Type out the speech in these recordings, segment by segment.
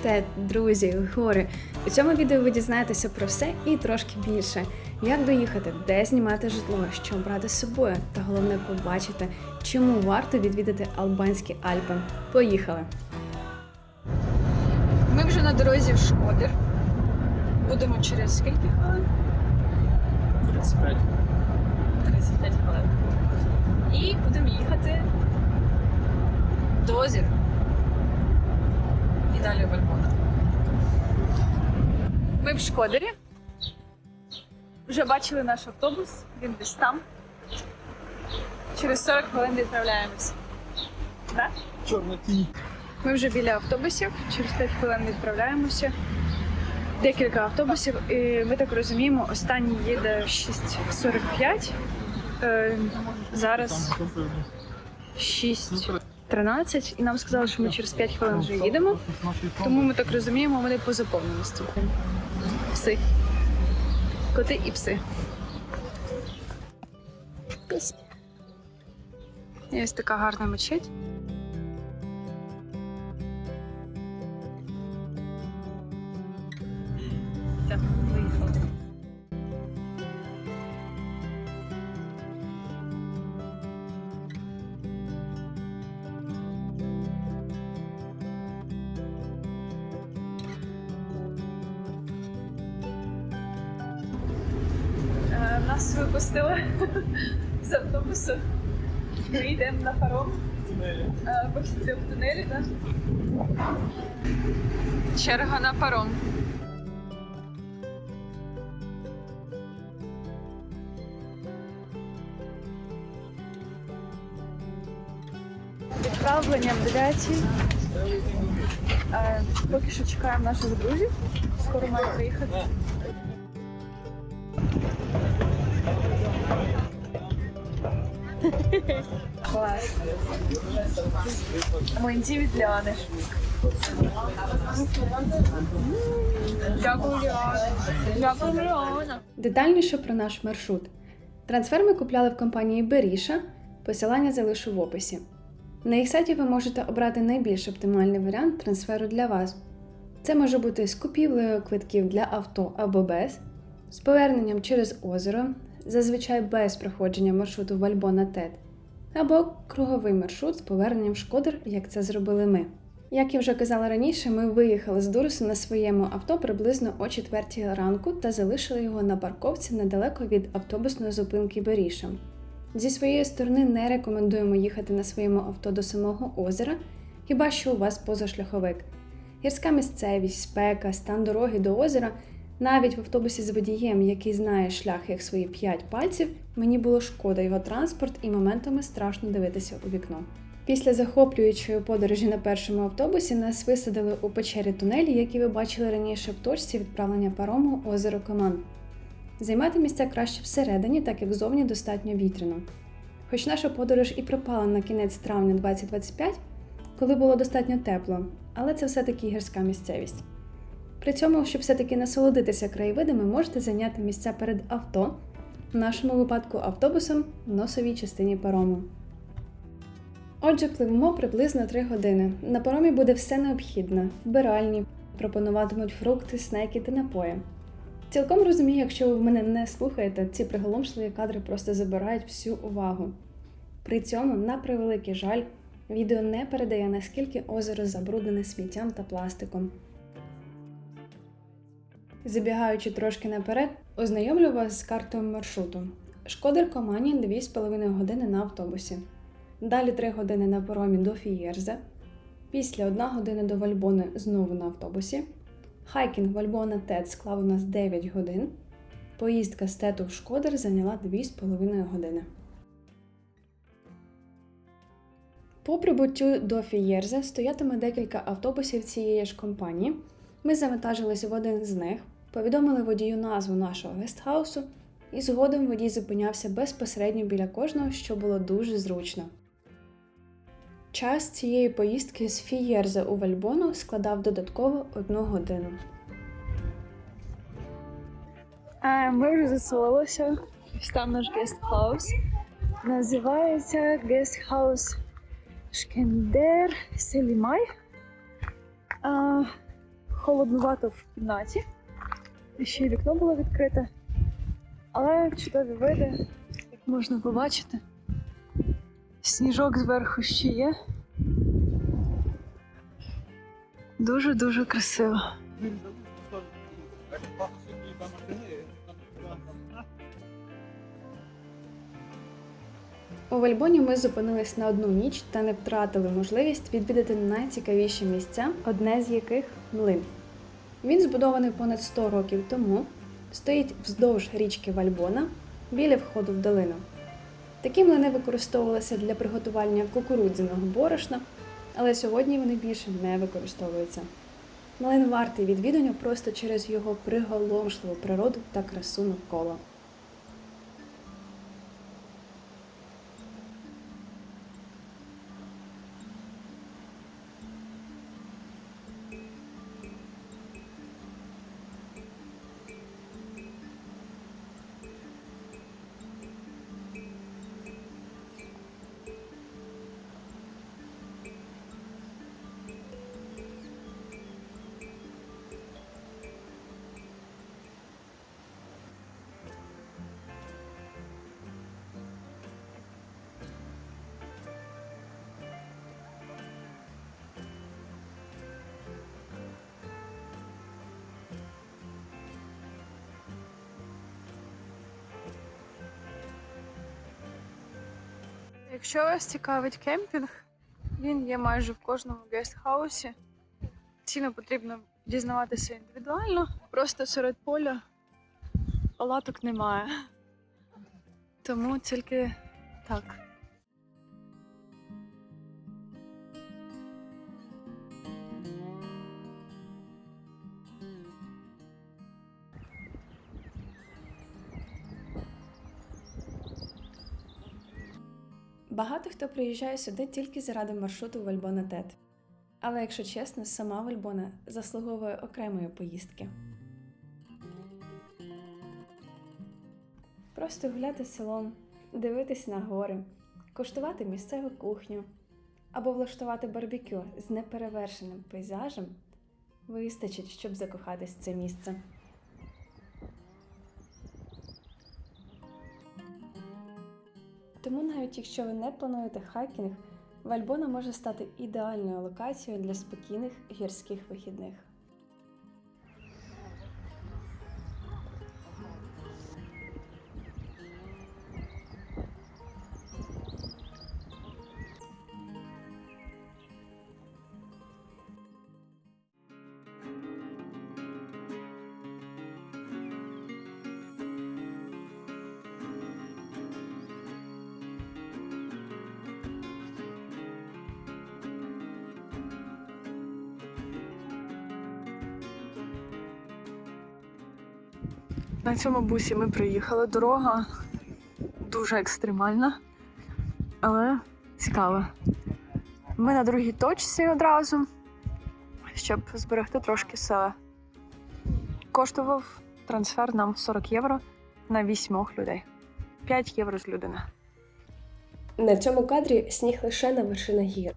Тет, друзі, гори. У цьому відео ви дізнаєтеся про все і трошки більше. Як доїхати, де знімати житло, що брати з собою, та головне побачити, чому варто відвідати Албанські Альпи. Поїхали! Ми вже на дорозі в Шкодер. Будемо через скільки хвилин? 35. 35 хвилин. І будемо їхати до озера. І далі в Альбон. Ми в Шкодері. Вже бачили наш автобус, він десь там. Через 40 хвилин відправляємось. Так? Чорна тінь. Ми вже біля автобусів, через 5 хвилин відправляємося. Декілька автобусів, і ми так розуміємо, останній їде в 6:45. Зараз 6:13, і нам сказали, що ми через 5 хвилин вже їдемо. Тому ми так розуміємо, вони по заповненості. Пси. Коти і пси. Є ось така гарна мечеть. Все, виїхали. Нас випустили з автобусу. Ми йдемо на паром. В тунелі, так? Черга на паром. Відправлення в 9:00. Поки що чекаємо наших друзів. Скоро мають приїхати. Клас. Млинці від Ліани. Дякую, Ліана. Дякую, Ліана. Детальніше про наш маршрут. Трансфер ми купляли в компанії Беріша. Посилання залишу в описі. На їх сайті ви можете обрати найбільш оптимальний варіант трансферу для вас. Це може бути з купівлею квитків для авто або без, з поверненням через озеро, зазвичай без проходження маршруту в Альбон на Тет, або круговий маршрут з поверненням в Шкодер, як це зробили ми. Як я вже казала раніше, ми виїхали з Дурсу на своєму авто приблизно о 4:00 ранку та залишили його на парковці недалеко від автобусної зупинки Беріша. Зі своєї сторони не рекомендуємо їхати на своєму авто до самого озера, хіба що у вас позашляховик. Гірська місцевість, спека, стан дороги до озера – навіть в автобусі з водієм, який знає шлях як свої 5 пальців, мені було шкода його транспорт і моментами страшно дивитися у вікно. Після захоплюючої подорожі на першому автобусі нас висадили у печері тунелі, які ви бачили раніше в точці відправлення парому озеро Коман. Займати місця краще всередині, так як зовні достатньо вітряно. Хоч наша подорож і пропала на кінець травня 2025, коли було достатньо тепло, але це все-таки гірська місцевість. При цьому, щоб все-таки насолодитися краєвидами, можете зайняти місця перед авто, в нашому випадку автобусом, в носовій частині парому. Отже, пливемо приблизно 3 години. На паромі буде все необхідне, вбиральні, пропонуватимуть фрукти, снеки та напої. Цілком розумію, якщо ви мене не слухаєте, ці приголомшливі кадри просто забирають всю увагу. При цьому, на превеликий жаль, відео не передає, наскільки озеро забруднене сміттям та пластиком. Забігаючи трошки наперед, ознайомлю вас з картою маршруту. Шкодер Комані 2,5 години на автобусі. Далі 3 години на паромі до Фієрзе. Після 1 година до Вальбони знову на автобусі. Хайкінг Вальбона Тет склав у нас 9 годин. Поїздка з Тету в Шкодер зайняла 2,5 години. По прибуттю до Фієрзе стоятиме декілька автобусів цієї ж компанії. Ми завантажилися в один з них, повідомили водію назву нашого гестхаусу, і згодом водій зупинявся безпосередньо біля кожного, що було дуже зручно. Час цієї поїздки з Фієрзе у Вальбону складав додатково 1 годину. Ми вже заселилися. Ось там наш гестхаус. Називається гестхаус Шкендер Селімай. холоднувато в кімнаті. І ще й вікно було відкрите. Але чудові види, як можна побачити. Сніжок зверху ще є. Дуже-дуже красиво. У Вальбоні ми зупинились на одну ніч та не втратили можливість відвідати найцікавіші місця, одне з яких – млин. Він збудований понад 100 років тому, стоїть вздовж річки Вальбона, біля входу в долину. Такі млини використовувалися для приготування кукурудзяного борошна, але сьогодні вони більше не використовуються. Млин вартий відвідування просто через його приголомшливу природу та красу навколо. Якщо вас цікавить кемпінг, він є майже в кожному гестхаусі. Ціну потрібно дізнаватися індивідуально. Просто серед поля палаток немає. Тому тільки так. Багато хто приїжджає сюди тільки заради маршруту Вальбона-Тет. Але, якщо чесно, сама Вальбона заслуговує окремої поїздки. Просто гуляти селом, дивитись на гори, куштувати місцеву кухню або влаштувати барбекю з неперевершеним пейзажем вистачить, щоб закохатись в це місце. Тому навіть якщо ви не плануєте хайкінг, Вальбона може стати ідеальною локацією для спокійних гірських вихідних. На цьому бусі ми приїхали. Дорога дуже екстремальна, але цікава. Ми на другій точці одразу, щоб зберегти трошки села. Коштував трансфер нам 40 євро на 8 людей. 5 євро з людини. На цьому кадрі сніг лише на вершинах гір,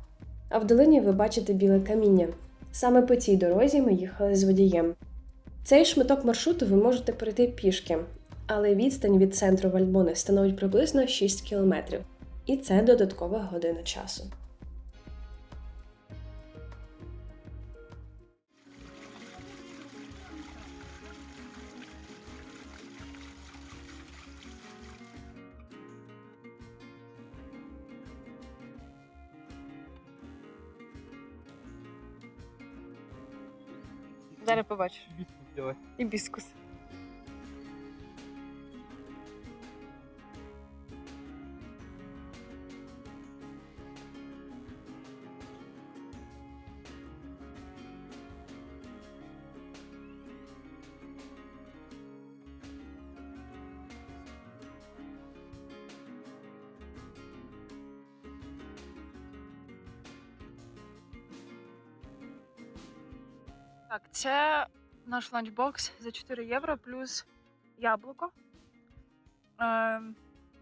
а в долині ви бачите біле каміння. Саме по цій дорозі ми їхали з водієм. Цей шматок маршруту ви можете пройти пішки, але відстань від центру Вальбони становить приблизно 6 кілометрів. І це додаткова година часу. Зараз побачиш. Битву делать. Ібіскус. Так, це наш ланчбокс за 4 євро плюс яблуко.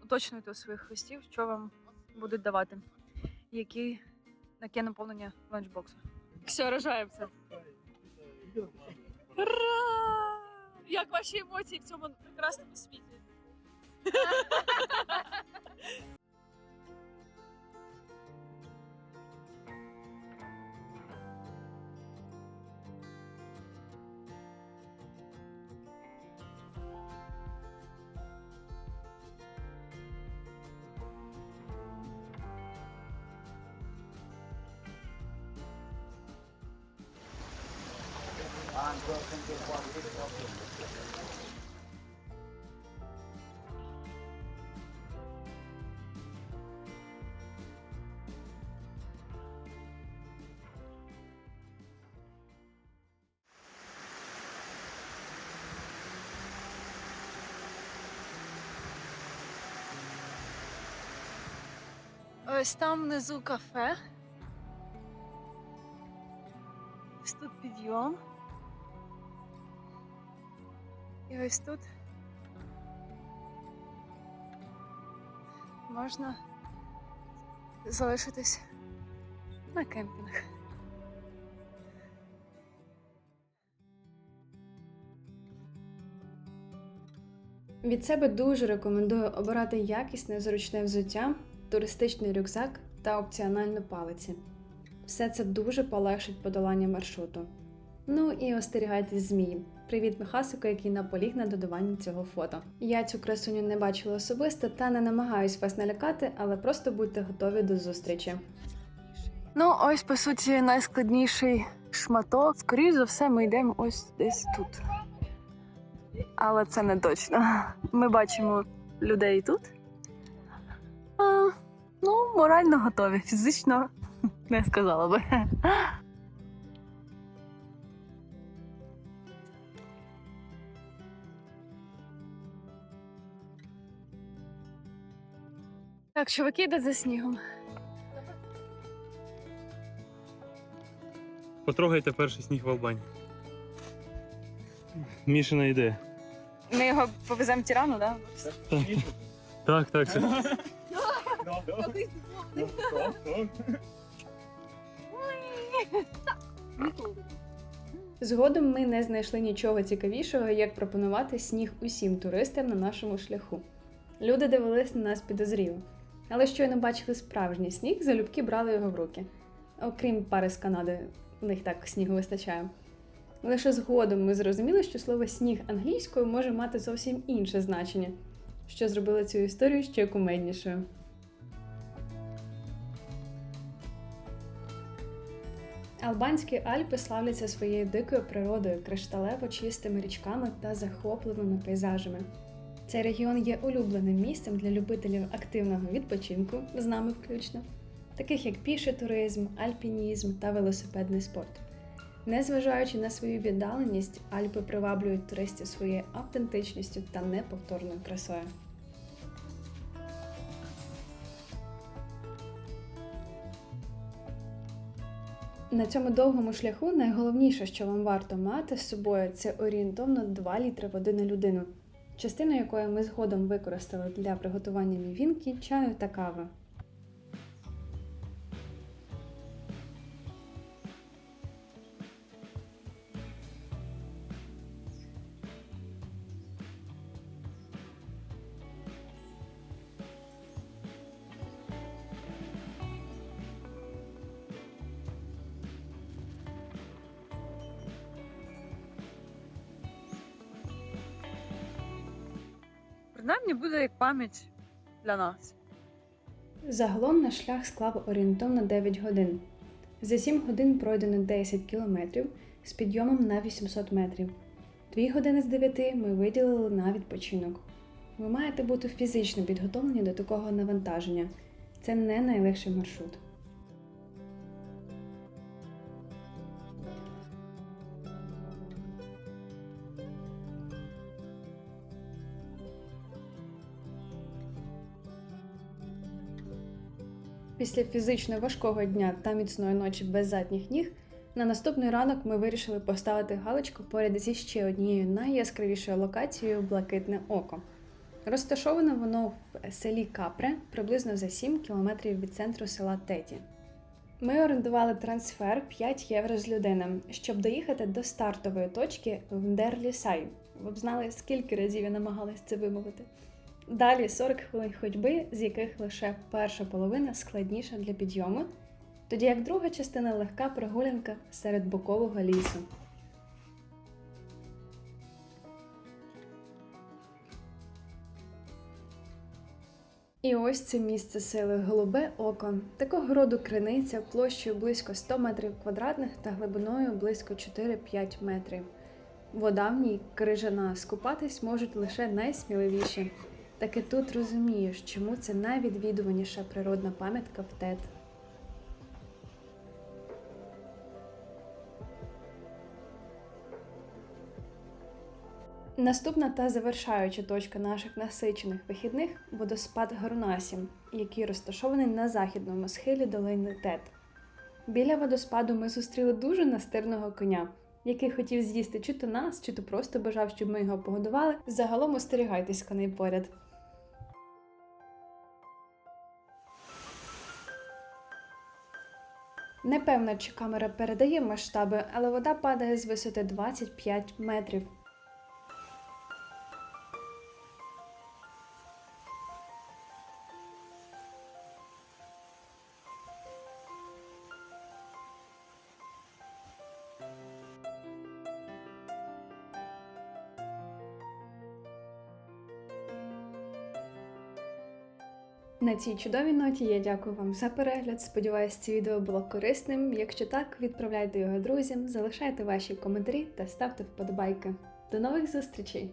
Уточнюйте у своїх листів, що вам будуть давати, яке наповнення ланчбоксу. Все, рожаємося. Як ваші емоції в цьому прекрасному світі? Ось там внизу кафе. Ось тут підйом. І ось тут можна залишитись на кемпінг. Від себе дуже рекомендую обирати якісне зручне взуття, туристичний рюкзак та опціональну палиці. Все це дуже полегшить подолання маршруту. Ну і остерігайтесь змії. Привіт Михасику, який наполіг на додаванні цього фото. Я цю красуню не бачила особисто та не намагаюсь вас налякати, але просто будьте готові до зустрічі. Ну, ось, по суті, найскладніший шматок. Скоріше за все, ми йдемо ось десь тут. Але це не точно. Ми бачимо людей тут. Ну, морально готові. Фізично не сказала би. Так, чуваки йдуть за снігом. Потрогайте перший сніг в Албані. Мішина ідея. Ми його повеземо в Тірану, так? Так, так. Згодом ми не знайшли нічого цікавішого, як пропонувати сніг усім туристам на нашому шляху. Люди дивились на нас підозріло. Але щойно бачили справжній сніг, залюбки брали його в руки. Окрім пари з Канади, в них так снігу вистачає. Лише згодом ми зрозуміли, що слово «сніг» англійською може мати зовсім інше значення, що зробило цю історію ще кумеднішою. Албанські Альпи славляться своєю дикою природою, кришталево чистими річками та захопливими пейзажами. Цей регіон є улюбленим місцем для любителів активного відпочинку, з нами включно, таких як піший туризм, альпінізм та велосипедний спорт. Незважаючи на свою віддаленість, Альпи приваблюють туристів своєю автентичністю та неповторною красою. На цьому довгому шляху найголовніше, що вам варто мати з собою, це орієнтовно 2 літри води на людину, частину якої ми згодом використали для приготування мівінки, чаю та кави. Принаймні буде як пам'ять для нас. Загалом наш шлях склав орієнтовно 9 годин. За 7 годин пройдено 10 кілометрів з підйомом на 800 метрів. 2 години з 9 ми виділили на відпочинок. Ви маєте бути фізично підготовлені до такого навантаження. Це не найлегший маршрут. Після фізично важкого дня та міцної ночі без задніх ніг, на наступний ранок ми вирішили поставити галочку поряд зі ще однією найяскравішою локацією «Блакитне око». Розташоване воно в селі Капре, приблизно за 7 кілометрів від центру села Теті. Ми орендували трансфер 5 євро з людини, щоб доїхати до стартової точки в Ндерлісай. Ви б знали, скільки разів я намагалась це вимовити. Далі 40 хвилин ходьби, з яких лише перша половина складніша для підйому, тоді як друга частина легка прогулянка серед букового лісу. І ось це місце сили – Голубе Око. Такого роду криниця площею близько 100 метрів квадратних та глибиною близько 4-5 метрів. Вода в ній крижана, скупатись можуть лише найсміливіші. Таки тут розумієш, чому це найвідвідуваніша природна пам'ятка в ТЕТ. Наступна та завершаюча точка наших насичених вихідних – водоспад Горнасі, який розташований на західному схилі долини Тет. Біля водоспаду ми зустріли дуже настирного коня, який хотів з'їсти чи то нас, чи то просто бажав, щоб ми його погодували. Загалом остерігайтесь коней поряд. Непевно, чи камера передає масштаби, але вода падає з висоти 25 метрів. На цій чудовій ноті я дякую вам за перегляд. Сподіваюсь, це відео було корисним. Якщо так, відправляйте його друзям, залишайте ваші коментарі та ставте вподобайки. До нових зустрічей!